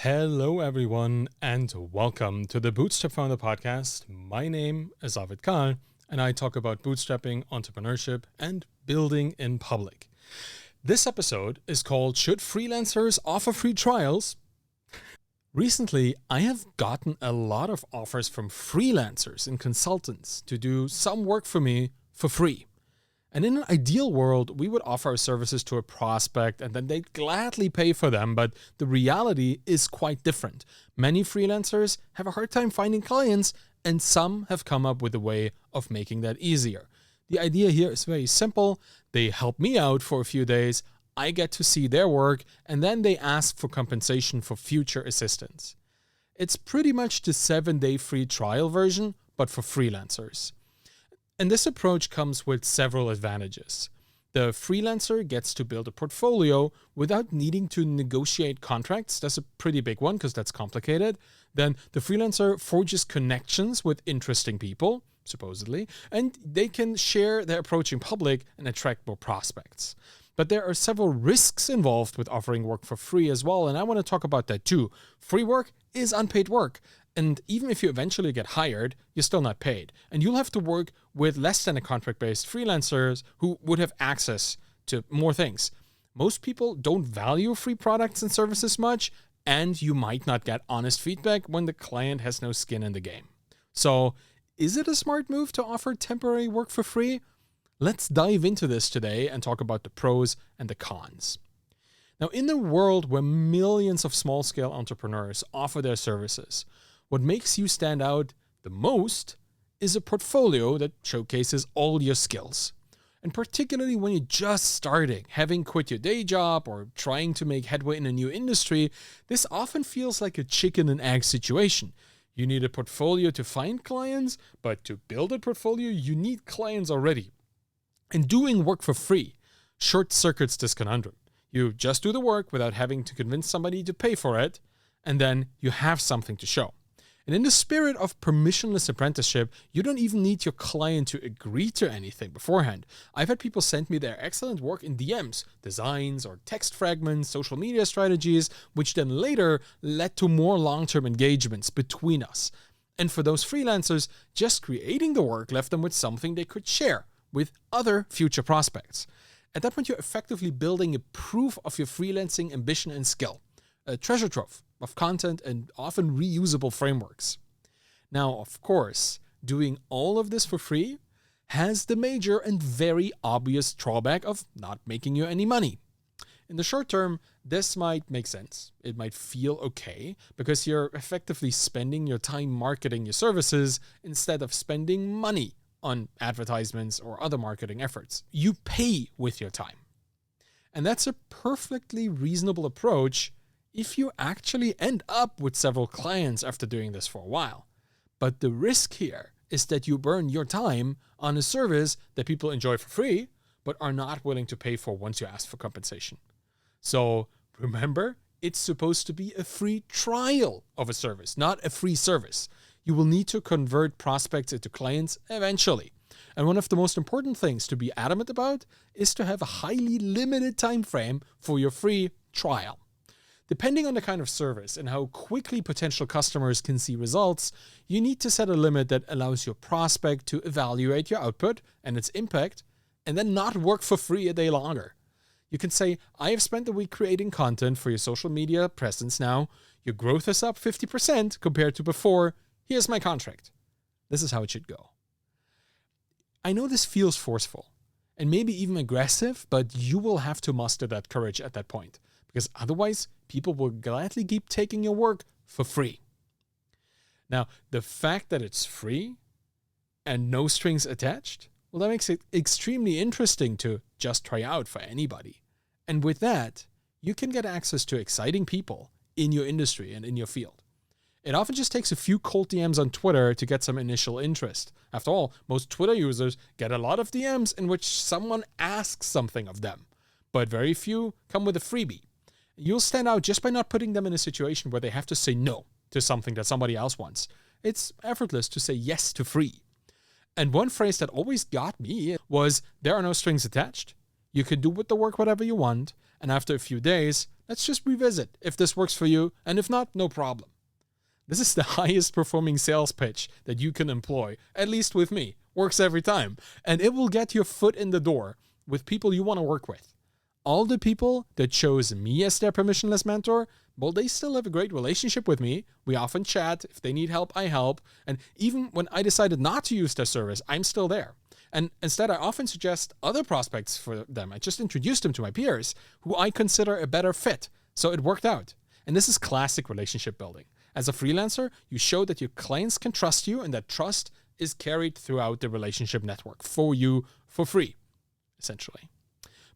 Hello, everyone, and welcome to the Bootstrap Founder Podcast. My name is Arvid Kahl, and I talk about bootstrapping, entrepreneurship, and building in public. This episode is called Should Freelancers Offer Free Trials? Recently, I have gotten a lot of offers from freelancers and consultants to do some work for me for free. And in an ideal world, we would offer our services to a prospect and then they'd gladly pay for them, but the reality is quite different. Many freelancers have a hard time finding clients, and some have come up with a way of making that easier. The idea here is very simple. They help me out for a few days, I get to see their work, and then they ask for compensation for future assistance. It's pretty much the 7-day free trial version, but for freelancers. And this approach comes with several advantages. The freelancer gets to build a portfolio without needing to negotiate contracts. That's a pretty big one because that's complicated. Then the freelancer forges connections with interesting people, supposedly, and they can share their approach in public and attract more prospects. But there are several risks involved with offering work for free as well, and I want to talk about that too. Free work is unpaid work. And even if you eventually get hired, you're still not paid. And you'll have to work with less than a contract-based freelancers who would have access to more things. Most people don't value free products and services much, and you might not get honest feedback when the client has no skin in the game. So, is it a smart move to offer temporary work for free? Let's dive into this today and talk about the pros and the cons. Now, in a world where millions of small-scale entrepreneurs offer their services, what makes you stand out the most is a portfolio that showcases all your skills. And particularly when you're just starting, having quit your day job or trying to make headway in a new industry, this often feels like a chicken and egg situation. You need a portfolio to find clients, but to build a portfolio, you need clients already. And doing work for free short circuits this conundrum. You just do the work without having to convince somebody to pay for it, and then you have something to show. And in the spirit of permissionless apprenticeship, you don't even need your client to agree to anything beforehand. I've had people send me their excellent work in DMs, designs or text fragments, social media strategies, which then later led to more long-term engagements between us. And for those freelancers, just creating the work left them with something they could share with other future prospects. At that point, you're effectively building a proof of your freelancing ambition and skill, a treasure trove of content and often reusable frameworks. Now, of course, doing all of this for free has the major and very obvious drawback of not making you any money. In the short term, this might make sense. It might feel okay because you're effectively spending your time marketing your services instead of spending money on advertisements or other marketing efforts. You pay with your time. And that's a perfectly reasonable approach if you actually end up with several clients after doing this for a while. But the risk here is that you burn your time on a service that people enjoy for free, but are not willing to pay for once you ask for compensation. So remember, it's supposed to be a free trial of a service, not a free service. You will need to convert prospects into clients eventually. And one of the most important things to be adamant about is to have a highly limited time frame for your free trial. Depending on the kind of service and how quickly potential customers can see results, you need to set a limit that allows your prospect to evaluate your output and its impact, and then not work for free a day longer. You can say, I have spent the week creating content for your social media presence now. Your growth is up 50% compared to before. Here's my contract. This is how it should go. I know this feels forceful and maybe even aggressive, but you will have to muster that courage at that point, because otherwise people will gladly keep taking your work for free. Now, the fact that it's free and no strings attached, well, that makes it extremely interesting to just try out for anybody. And with that, you can get access to exciting people in your industry and in your field. It often just takes a few cold DMs on Twitter to get some initial interest. After all, most Twitter users get a lot of DMs in which someone asks something of them, but very few come with a freebie. You'll stand out just by not putting them in a situation where they have to say no to something that somebody else wants. It's effortless to say yes to free. And one phrase that always got me was, there are no strings attached. You can do with the work whatever you want, And after a few days, let's just revisit if this works for you, and if not, no problem. This is the highest performing sales pitch that you can employ, at least with me. Works every time. And it will get your foot in the door with people you want to work with. All the people that chose me as their permissionless mentor, well, they still have a great relationship with me. We often chat. If they need help, I help. And even when I decided not to use their service, I'm still there. And instead, I often suggest other prospects for them. I just introduced them to my peers who I consider a better fit. So it worked out. And this is classic relationship building. As a freelancer, you show that your clients can trust you, and that trust is carried throughout the relationship network for you for free, essentially.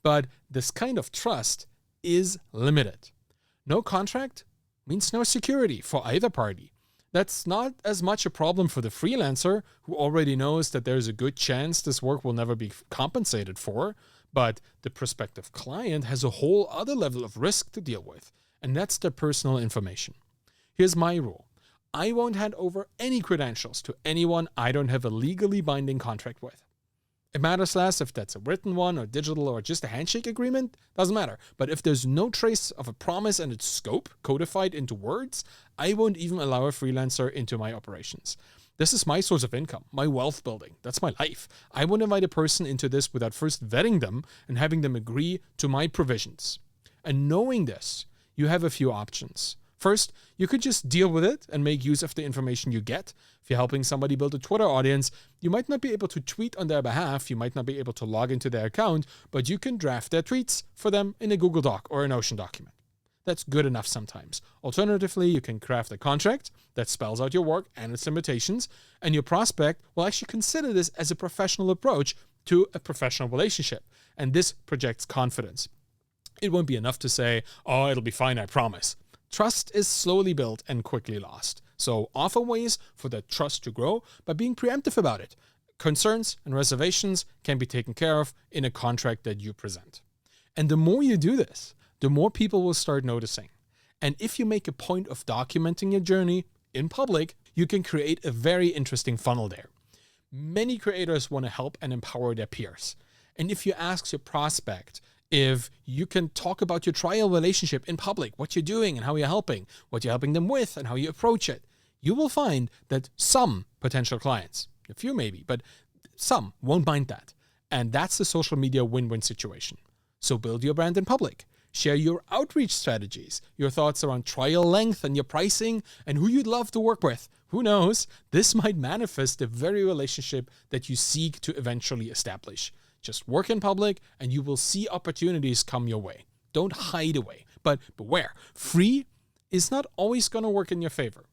But this kind of trust is limited. No contract means no security for either party. That's not as much a problem for the freelancer, who already knows that there's a good chance this work will never be compensated for, but the prospective client has a whole other level of risk to deal with, and that's their personal information. Here's my rule. I won't hand over any credentials to anyone I don't have a legally binding contract with. It matters less if that's a written one or digital or just a handshake agreement, doesn't matter. But if there's no trace of a promise and its scope codified into words, I won't even allow a freelancer into my operations. This is my source of income, my wealth building. That's my life. I won't invite a person into this without first vetting them and having them agree to my provisions. And knowing this, you have a few options. First, you could just deal with it and make use of the information you get. If you're helping somebody build a Twitter audience, you might not be able to tweet on their behalf, you might not be able to log into their account, but you can draft their tweets for them in a Google Doc or a Notion document. That's good enough sometimes. Alternatively, you can craft a contract that spells out your work and its limitations, and your prospect will actually consider this as a professional approach to a professional relationship. And this projects confidence. It won't be enough to say, oh, it'll be fine, I promise. Trust is slowly built and quickly lost. So offer ways for that trust to grow by being preemptive about it. Concerns and reservations can be taken care of in a contract that you present. And the more you do this, the more people will start noticing. And if you make a point of documenting your journey in public, you can create a very interesting funnel there. Many creators want to help and empower their peers. And if you ask your prospect if you can talk about your trial relationship in public, what you're doing and how you're helping, what you're helping them with and how you approach it, you will find that some potential clients, a few maybe, but some won't mind that. And that's the social media win-win situation. So build your brand in public. Share your outreach strategies, your thoughts around trial length and your pricing and who you'd love to work with. Who knows? This might manifest the very relationship that you seek to eventually establish. Just work in public and you will see opportunities come your way. Don't hide away. But beware, free is not always going to work in your favor,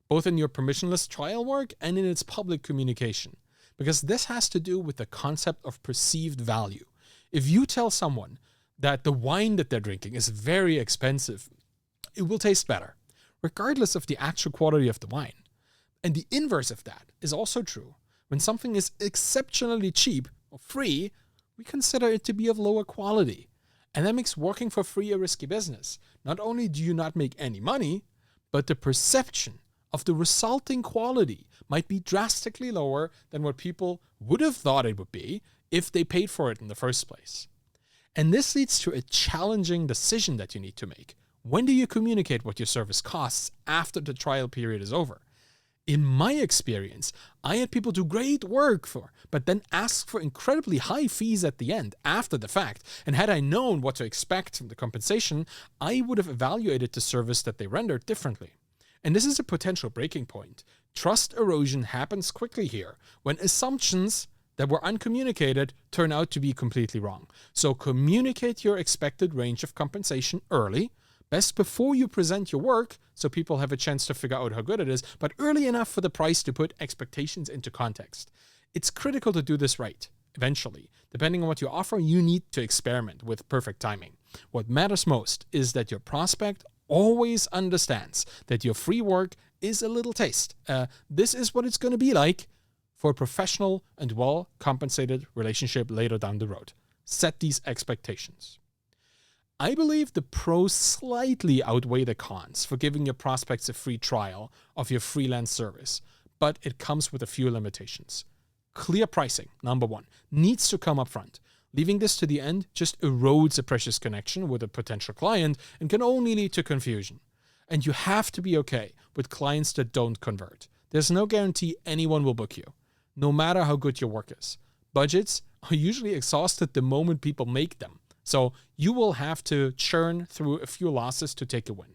both in your permissionless trial work and in its public communication, because this has to do with the concept of perceived value. If you tell someone that the wine that they're drinking is very expensive, it will taste better, regardless of the actual quality of the wine. And the inverse of that is also true. When something is exceptionally cheap or free, we consider it to be of lower quality. And that makes working for free a risky business. Not only do you not make any money, but the perception of the resulting quality might be drastically lower than what people would have thought it would be if they paid for it in the first place. And this leads to a challenging decision that you need to make. When do you communicate what your service costs after the trial period is over? In my experience, I had people do great work but then ask for incredibly high fees at the end, after the fact. And had I known what to expect from the compensation, I would have evaluated the service that they rendered differently. And this is a potential breaking point. Trust erosion happens quickly here, when assumptions that were uncommunicated turn out to be completely wrong. So communicate your expected range of compensation early, best before you present your work, so people have a chance to figure out how good it is, but early enough for the price to put expectations into context. It's critical to do this right, eventually. Depending on what you offer, you need to experiment with perfect timing. What matters most is that your prospect always understands that your free work is a little taste. This is what it's going to be like for a professional and well-compensated relationship later down the road. Set these expectations. I believe the pros slightly outweigh the cons for giving your prospects a free trial of your freelance service, but it comes with a few limitations. Clear pricing, number one, needs to come up front. Leaving this to the end just erodes a precious connection with a potential client and can only lead to confusion. And you have to be okay with clients that don't convert. There's no guarantee anyone will book you, no matter how good your work is. Budgets are usually exhausted the moment people make them. So you will have to churn through a few losses to take a win.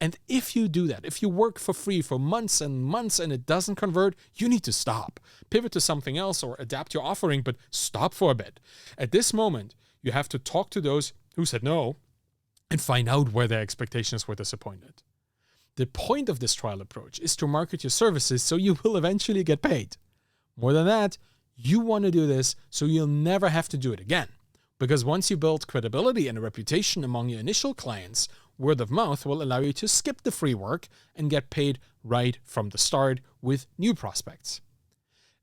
And if you do that, if you work for free for months and months and it doesn't convert, you need to stop. Pivot to something else or adapt your offering, but stop for a bit. At this moment, you have to talk to those who said no and find out where their expectations were disappointed. The point of this trial approach is to market your services so you will eventually get paid. More than that, you want to do this so you'll never have to do it again. Because once you build credibility and a reputation among your initial clients, word of mouth will allow you to skip the free work and get paid right from the start with new prospects.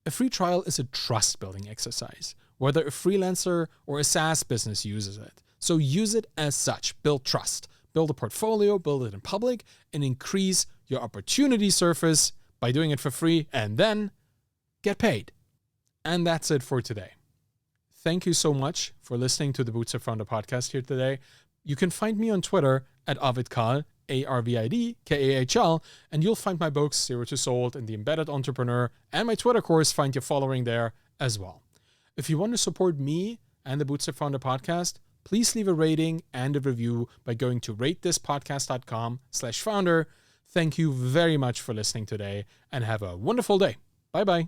A free trial is a trust-building exercise, whether a freelancer or a SaaS business uses it. So use it as such. Build trust, build a portfolio, build it in public, and increase your opportunity surface by doing it for free and then get paid. And that's it for today. Thank you so much for listening to the Bootstrap Founder podcast here today. You can find me on Twitter at ArvidKahl, ARVIDKAHL, and you'll find my books, Zero to Sold and The Embedded Entrepreneur, and my Twitter course, find your following there as well. If you want to support me and the Bootstrap Founder podcast, please leave a rating and a review by going to ratethispodcast.com/founder. Thank you very much for listening today and have a wonderful day. Bye-bye.